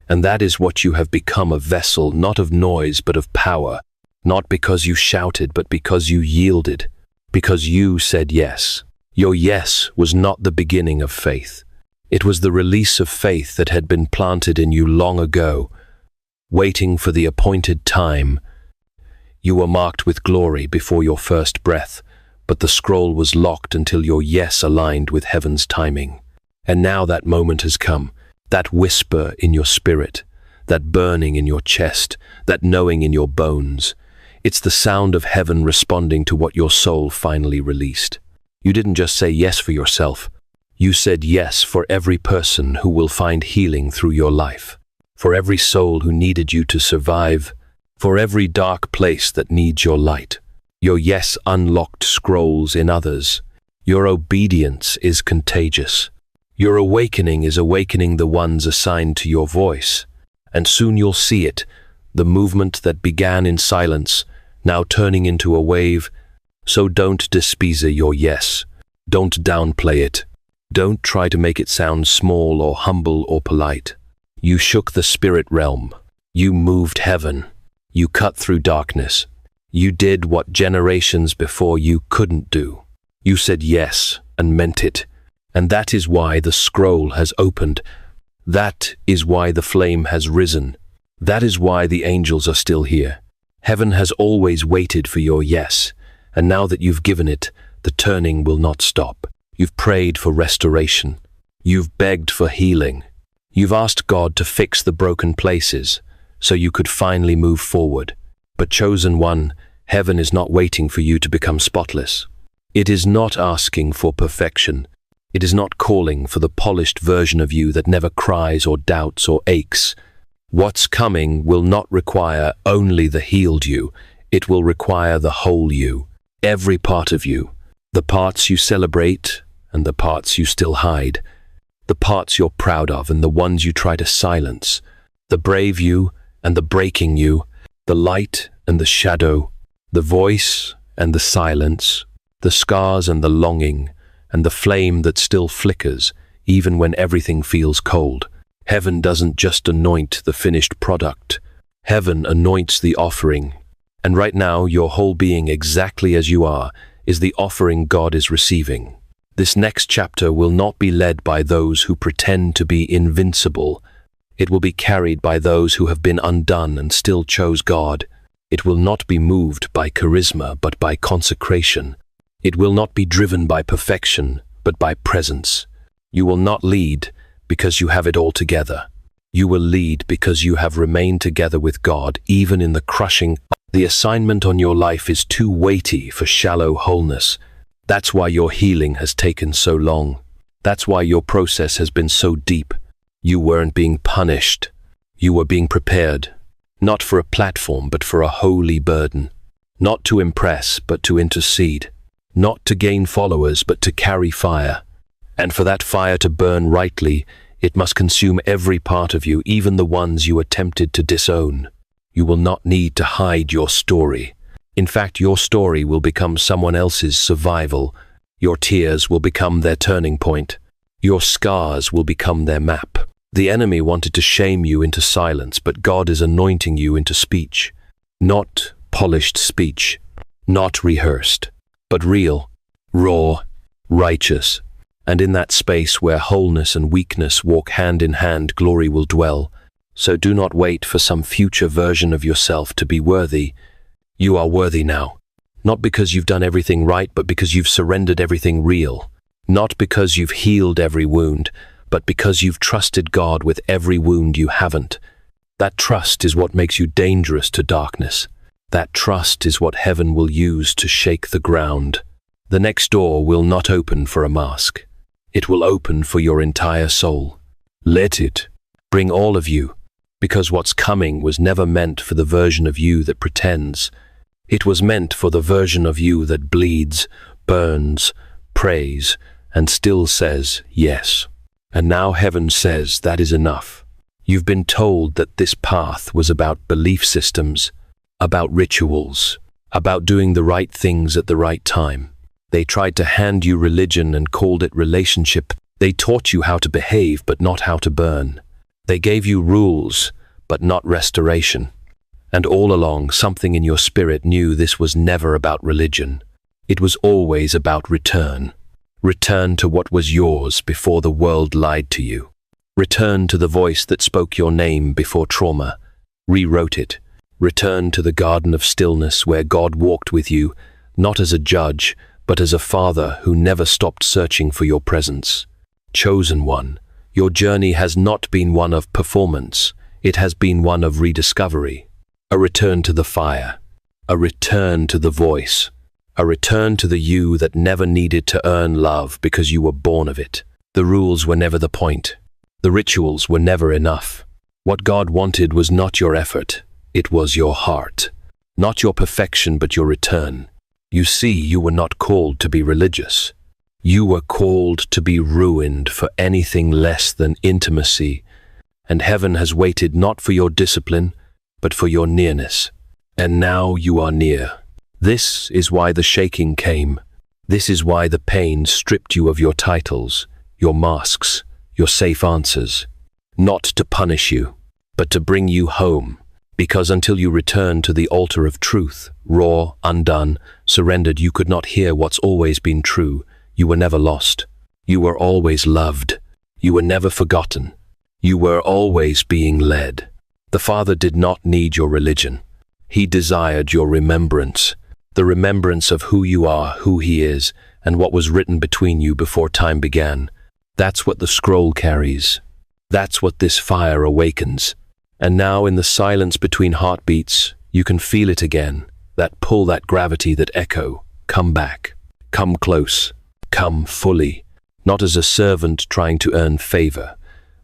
And that is what you have become, a vessel not of noise but of power, not because you shouted but because you yielded. Because you said yes. Your yes was not the beginning of faith. It was the release of faith that had been planted in you long ago, waiting for the appointed time. You were marked with glory before your first breath, but the scroll was locked until your yes aligned with heaven's timing. And now that moment has come, that whisper in your spirit, that burning in your chest, that knowing in your bones. It's the sound of heaven responding to what your soul finally released. You didn't just say yes for yourself. You said yes for every person who will find healing through your life, for every soul who needed you to survive, for every dark place that needs your light. Your yes unlocked scrolls in others. Your obedience is contagious. Your awakening is awakening the ones assigned to your voice. And soon you'll see it, the movement that began in silence, now turning into a wave. So don't despise your yes. Don't downplay it. Don't try to make it sound small or humble or polite. You shook the spirit realm. You moved heaven. You cut through darkness. You did what generations before you couldn't do. You said yes and meant it. And that is why the scroll has opened. That is why the flame has risen. That is why the angels are still here. Heaven has always waited for your yes, and now that you've given it, the turning will not stop. You've prayed for restoration. You've begged for healing. You've asked God to fix the broken places, so you could finally move forward. But chosen one, heaven is not waiting for you to become spotless. It is not asking for perfection. It is not calling for the polished version of you that never cries or doubts or aches. What's coming will not require only the healed you. It will require the whole you, every part of you, the parts you celebrate and the parts you still hide, the parts you're proud of and the ones you try to silence, the brave you and the breaking you, the light and the shadow, the voice and the silence, the scars and the longing, and the flame that still flickers even when everything feels cold. Heaven doesn't just anoint the finished product. Heaven anoints the offering. And right now, your whole being, exactly as you are, is the offering God is receiving. This next chapter will not be led by those who pretend to be invincible. It will be carried by those who have been undone and still chose God. It will not be moved by charisma, but by consecration. It will not be driven by perfection, but by presence. You will not lead because you have it all together. You will lead because you have remained together with God, even in the crushing. The assignment on your life is too weighty for shallow wholeness. That's why your healing has taken so long. That's why your process has been so deep. You weren't being punished. You were being prepared, not for a platform, but for a holy burden. Not to impress, but to intercede. Not to gain followers, but to carry fire. And for that fire to burn rightly, it must consume every part of you, even the ones you attempted to disown. You will not need to hide your story. In fact, your story will become someone else's survival. Your tears will become their turning point. Your scars will become their map. The enemy wanted to shame you into silence, but God is anointing you into speech. Not polished speech, not rehearsed, but real, raw, righteous. And in that space where wholeness and weakness walk hand in hand, glory will dwell. So do not wait for some future version of yourself to be worthy. You are worthy now. Not because you've done everything right, but because you've surrendered everything real. Not because you've healed every wound, but because you've trusted God with every wound you haven't. That trust is what makes you dangerous to darkness. That trust is what heaven will use to shake the ground. The next door will not open for a mask. It will open for your entire soul. Let it bring all of you, because what's coming was never meant for the version of you that pretends. It was meant for the version of you that bleeds, burns, prays, and still says yes. And now heaven says that is enough. You've been told that this path was about belief systems, about rituals, about doing the right things at the right time. They tried to hand you religion and called it relationship. They taught you how to behave, but not how to burn. They gave you rules, but not restoration. And all along, something in your spirit knew this was never about religion. It was always about return. Return to what was yours before the world lied to you. Return to the voice that spoke your name before trauma rewrote it. Return to the garden of stillness where God walked with you, not as a judge, but as a father who never stopped searching for your presence. Chosen one, your journey has not been one of performance. It has been one of rediscovery. A return to the fire. A return to the voice. A return to the you that never needed to earn love because you were born of it. The rules were never the point. The rituals were never enough. What God wanted was not your effort. It was your heart. Not your perfection, but your return. You see, you were not called to be religious. You were called to be ruined for anything less than intimacy. And heaven has waited not for your discipline, but for your nearness. And now you are near. This is why the shaking came. This is why the pain stripped you of your titles, your masks, your safe answers. Not to punish you, but to bring you home. Because until you return to the altar of truth, raw, undone, surrendered, you could not hear what's always been true. You were never lost. You were always loved. You were never forgotten. You were always being led. The Father did not need your religion. He desired your remembrance. The remembrance of who you are, who He is, and what was written between you before time began. That's what the scroll carries. That's what this fire awakens. And now in the silence between heartbeats, you can feel it again. That pull, that gravity, that echo. Come back. Come close. Come fully. Not as a servant trying to earn favor,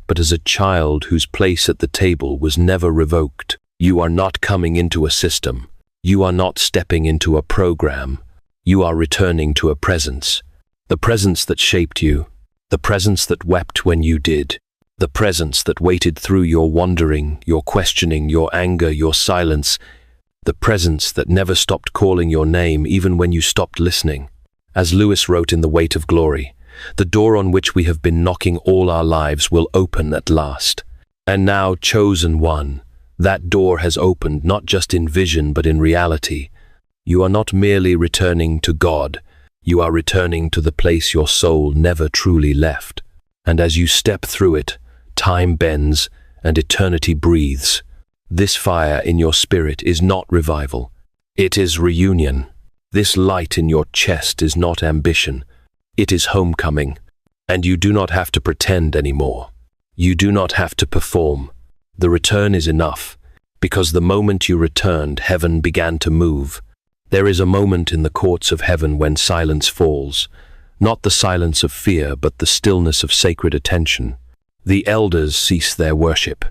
but as a child whose place at the table was never revoked. You are not coming into a system. You are not stepping into a program. You are returning to a presence. The presence that shaped you. The presence that wept when you did. The presence that waited through your wandering, your questioning, your anger, your silence. The presence that never stopped calling your name even when you stopped listening. As Lewis wrote in The Weight of Glory, the door on which we have been knocking all our lives will open at last. And now, chosen one, that door has opened not just in vision but in reality. You are not merely returning to God, you are returning to the place your soul never truly left. And as you step through it, time bends and eternity breathes. This fire in your spirit is not revival. It is reunion. This light in your chest is not ambition. It is homecoming. And you do not have to pretend anymore. You do not have to perform. The return is enough, because the moment you returned, heaven began to move. There is a moment in the courts of heaven when silence falls, not the silence of fear, but the stillness of sacred attention. The elders cease their worship.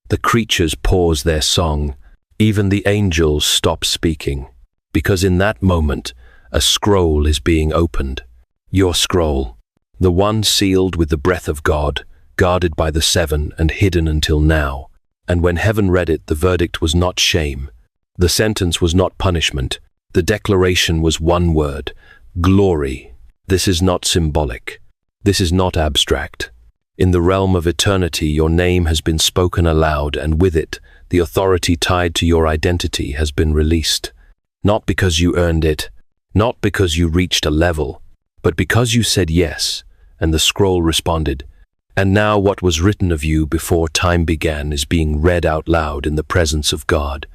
The creatures pause their song. Even the angels stop speaking, because in that moment, a scroll is being opened. Your scroll, the one sealed with the breath of God, guarded by the seven and hidden until now. And when heaven read it, the verdict was not shame. The sentence was not punishment. The declaration was one word: glory. This is not symbolic. This is not abstract. In the realm of eternity, your name has been spoken aloud, and with it, the authority tied to your identity has been released. Not because you earned it, not because you reached a level, but because you said yes, and the scroll responded. And now what was written of you before time began is being read out loud in the presence of God.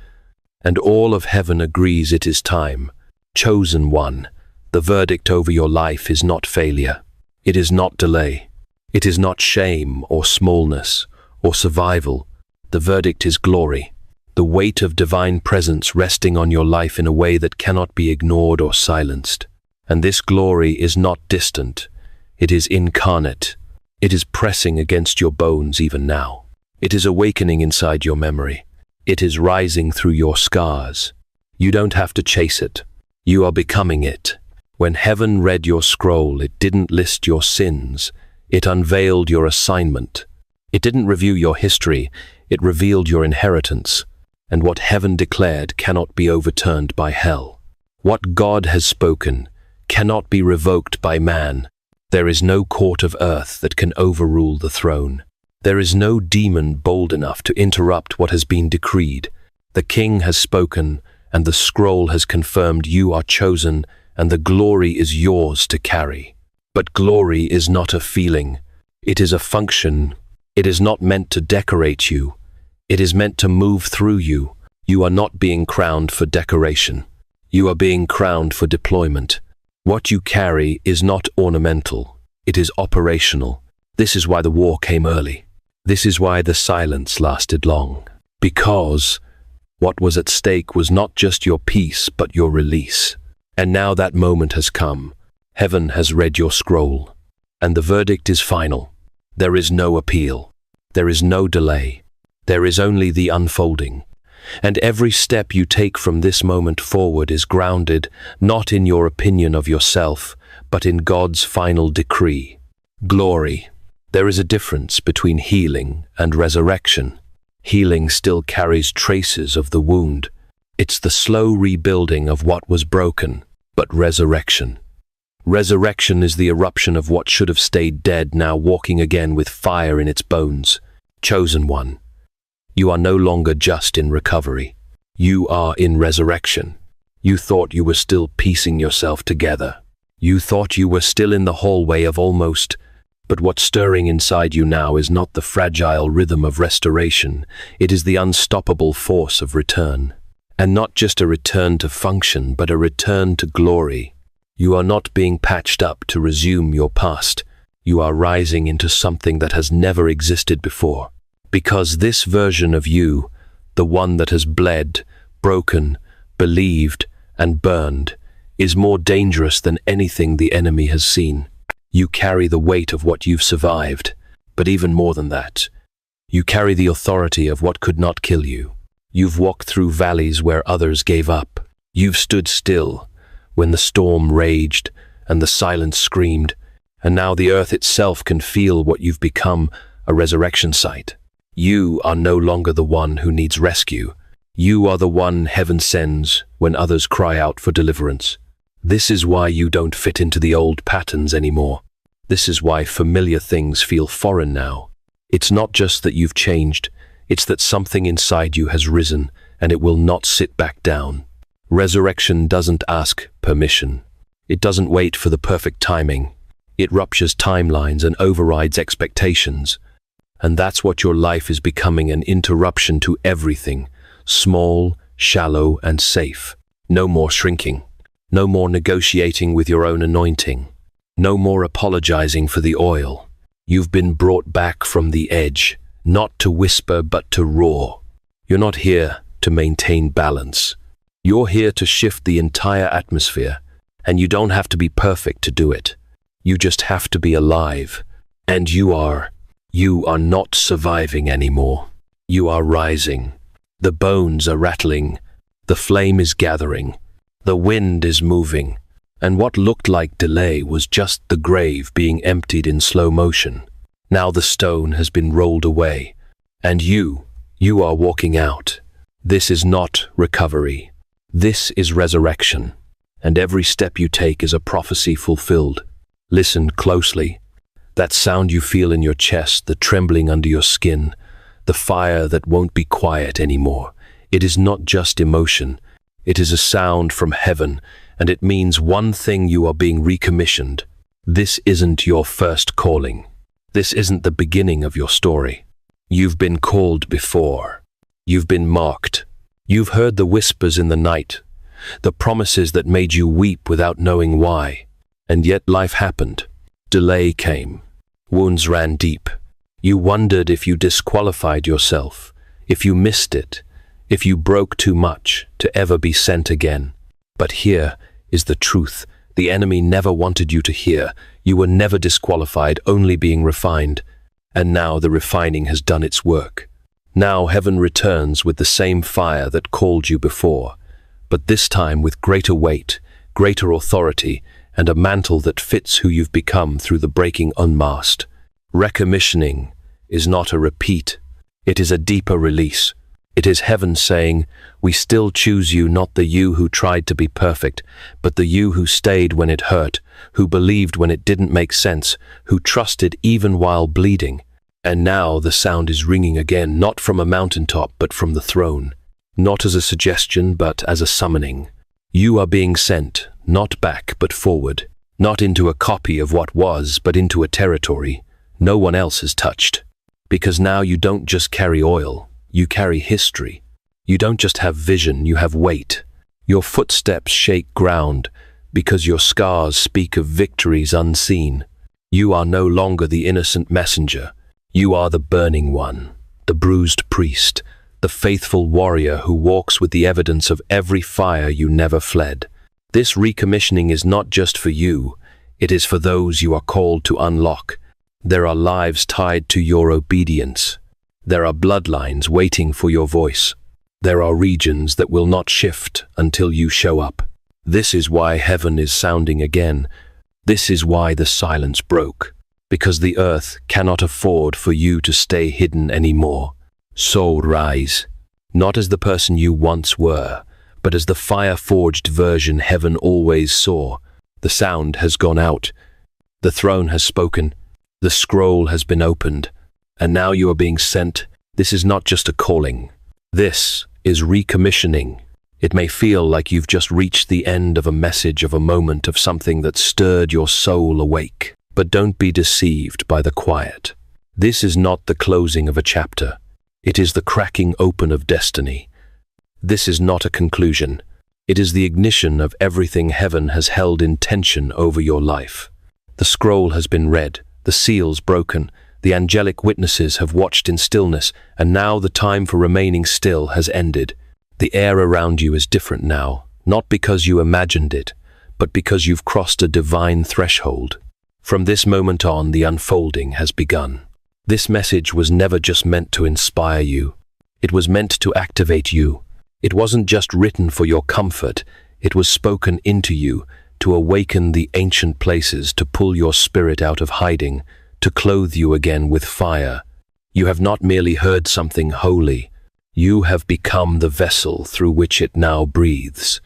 And all of heaven agrees it is time. Chosen one, the verdict over your life is not failure. It is not delay. It is not shame or smallness or survival. The verdict is glory. The weight of divine presence resting on your life in a way that cannot be ignored or silenced. And this glory is not distant. It is incarnate. It is pressing against your bones even now. It is awakening inside your memory. It is rising through your scars. You don't have to chase it. You are becoming it. When heaven read your scroll, it didn't list your sins. It unveiled your assignment. It didn't review your history. It revealed your inheritance. And what heaven declared cannot be overturned by hell. What God has spoken cannot be revoked by man. There is no court of earth that can overrule the throne. There is no demon bold enough to interrupt what has been decreed. The King has spoken, and the scroll has confirmed you are chosen, and the glory is yours to carry. But glory is not a feeling. It is a function. It is not meant to decorate you. It is meant to move through you. You are not being crowned for decoration. You are being crowned for deployment. What you carry is not ornamental. It is operational. This is why the war came early. This is why the silence lasted long. Because what was at stake was not just your peace, but your release. And now that moment has come. Heaven has read your scroll. And the verdict is final. There is no appeal. There is no delay. There is only the unfolding. And every step you take from this moment forward is grounded not in your opinion of yourself, but in God's final decree. Glory. There is a difference between healing and resurrection. Healing still carries traces of the wound. It's the slow rebuilding of what was broken, but resurrection. Resurrection is the eruption of what should have stayed dead, now walking again with fire in its bones. Chosen one. You are no longer just in recovery. You are in resurrection. You thought you were still piecing yourself together. You thought you were still in the hallway of almost, but what's stirring inside you now is not the fragile rhythm of restoration. It is the unstoppable force of return. And not just a return to function, but a return to glory. You are not being patched up to resume your past. You are rising into something that has never existed before. Because this version of you, the one that has bled, broken, believed, and burned, is more dangerous than anything the enemy has seen. You carry the weight of what you've survived, but even more than that, you carry the authority of what could not kill you. You've walked through valleys where others gave up. You've stood still when the storm raged and the silence screamed, and now the earth itself can feel what you've become, a resurrection site. You are no longer the one who needs rescue. You are the one heaven sends when others cry out for deliverance. This is why you don't fit into the old patterns anymore. This is why familiar things feel foreign now. It's not just that you've changed, it's that something inside you has risen and it will not sit back down. Resurrection doesn't ask permission. It doesn't wait for the perfect timing. It ruptures timelines and overrides expectations. And that's what your life is becoming, an interruption to everything, small, shallow, and safe. No more shrinking. No more negotiating with your own anointing. No more apologizing for the oil. You've been brought back from the edge, not to whisper but to roar. You're not here to maintain balance. You're here to shift the entire atmosphere, and you don't have to be perfect to do it. You just have to be alive. And you are not surviving anymore. You are rising. The bones are rattling. The flame is gathering. The wind is moving. And what looked like delay was just the grave being emptied in slow motion. Now the stone has been rolled away. And you are walking out. This is not recovery. This is resurrection. And every step you take is a prophecy fulfilled. Listen closely. That sound you feel in your chest, the trembling under your skin, the fire that won't be quiet anymore. It is not just emotion. It is a sound from heaven, and it means one thing: you are being recommissioned. This isn't your first calling. This isn't the beginning of your story. You've been called before. You've been marked. You've heard the whispers in the night, the promises that made you weep without knowing why. And yet life happened. Delay came. Wounds ran deep. You wondered if you disqualified yourself, if you missed it, if you broke too much to ever be sent again. But here is the truth the enemy never wanted you to hear. You were never disqualified, only being refined. And now the refining has done its work. Now heaven returns with the same fire that called you before, but this time with greater weight, greater authority, and a mantle that fits who you've become through the breaking unmasked. Recommissioning is not a repeat. It is a deeper release. It is heaven saying, we still choose you, not the you who tried to be perfect, but the you who stayed when it hurt, who believed when it didn't make sense, who trusted even while bleeding. And now the sound is ringing again, not from a mountaintop, but from the throne. Not as a suggestion, but as a summoning. You are being sent, not back, but forward. Not into a copy of what was, but into a territory no one else has touched. Because now you don't just carry oil, you carry history. You don't just have vision, you have weight. Your footsteps shake ground, because your scars speak of victories unseen. You are no longer the innocent messenger. You are the burning one, the bruised priest, the faithful warrior who walks with the evidence of every fire you never fled. This recommissioning is not just for you, it is for those you are called to unlock. There are lives tied to your obedience. There are bloodlines waiting for your voice. There are regions that will not shift until you show up. This is why heaven is sounding again. This is why the silence broke. Because the earth cannot afford for you to stay hidden anymore. So rise, not as the person you once were, but as the fire-forged version heaven always saw. The sound has gone out. The throne has spoken. The scroll has been opened. And now you are being sent. This is not just a calling. This is recommissioning. It may feel like you've just reached the end of a message, of a moment, of something that stirred your soul awake. But don't be deceived by the quiet. This is not the closing of a chapter. It is the cracking open of destiny. This is not a conclusion. It is the ignition of everything heaven has held in tension over your life. The scroll has been read, the seals broken, the angelic witnesses have watched in stillness, and now the time for remaining still has ended. The air around you is different now, not because you imagined it, but because you've crossed a divine threshold. From this moment on, the unfolding has begun. This message was never just meant to inspire you. It was meant to activate you. It wasn't just written for your comfort. It was spoken into you to awaken the ancient places, to pull your spirit out of hiding, to clothe you again with fire. You have not merely heard something holy. You have become the vessel through which it now breathes.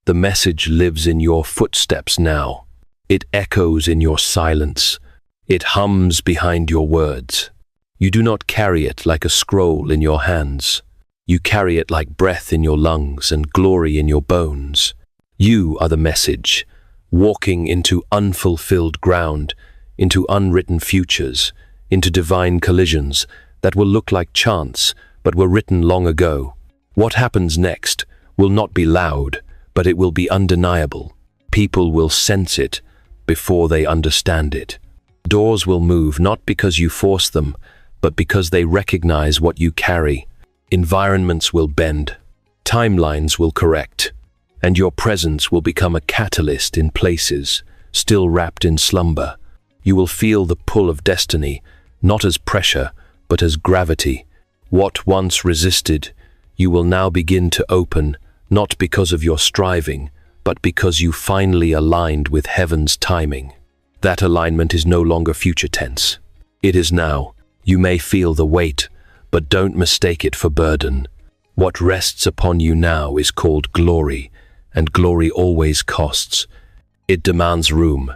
The message lives in your footsteps now. It echoes in your silence. It hums behind your words. You do not carry it like a scroll in your hands. You carry it like breath in your lungs and glory in your bones. You are the message, walking into unfulfilled ground, into unwritten futures, into divine collisions that will look like chance, but were written long ago. What happens next will not be loud, but it will be undeniable. People will sense it before they understand it. Doors will move not because you force them, but because they recognize what you carry. Environments will bend, timelines will correct, and your presence will become a catalyst in places still wrapped in slumber. You will feel the pull of destiny, not as pressure, but as gravity. What once resisted, you will now begin to open, not because of your striving, but because you finally aligned with heaven's timing. That alignment is no longer future tense. It is now. You may feel the weight, but don't mistake it for burden. What rests upon you now is called glory, and glory always costs. It demands room.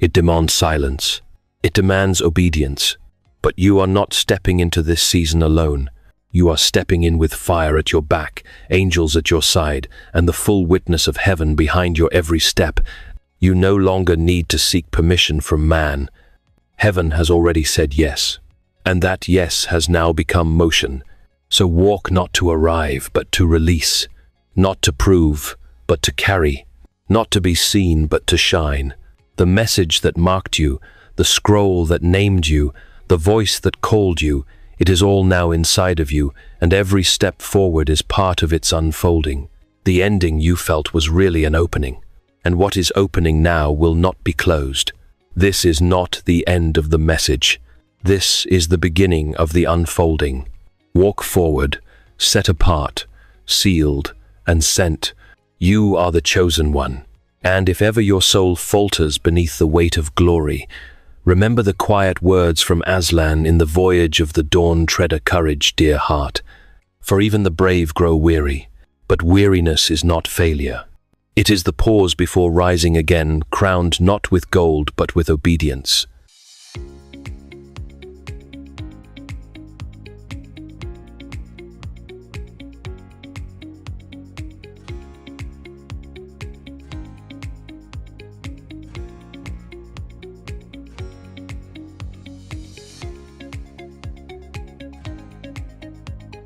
It demands silence. It demands obedience. But you are not stepping into this season alone. You are stepping in with fire at your back, angels at your side, and the full witness of heaven behind your every step. You no longer need to seek permission from man. Heaven has already said yes, and that yes has now become motion. So walk not to arrive, but to release, not to prove, but to carry, not to be seen, but to shine. The message that marked you, the scroll that named you, the voice that called you, it is all now inside of you, and every step forward is part of its unfolding. The ending you felt was really an opening, and what is opening now will not be closed. This is not the end of the message. This is the beginning of the unfolding. Walk forward, set apart, sealed, and sent. You are the chosen one. And if ever your soul falters beneath the weight of glory, remember the quiet words from Aslan in the voyage of the dawn. Tread a courage, dear heart, for even the brave grow weary, but weariness is not failure. It is the pause before rising again, crowned not with gold but with obedience.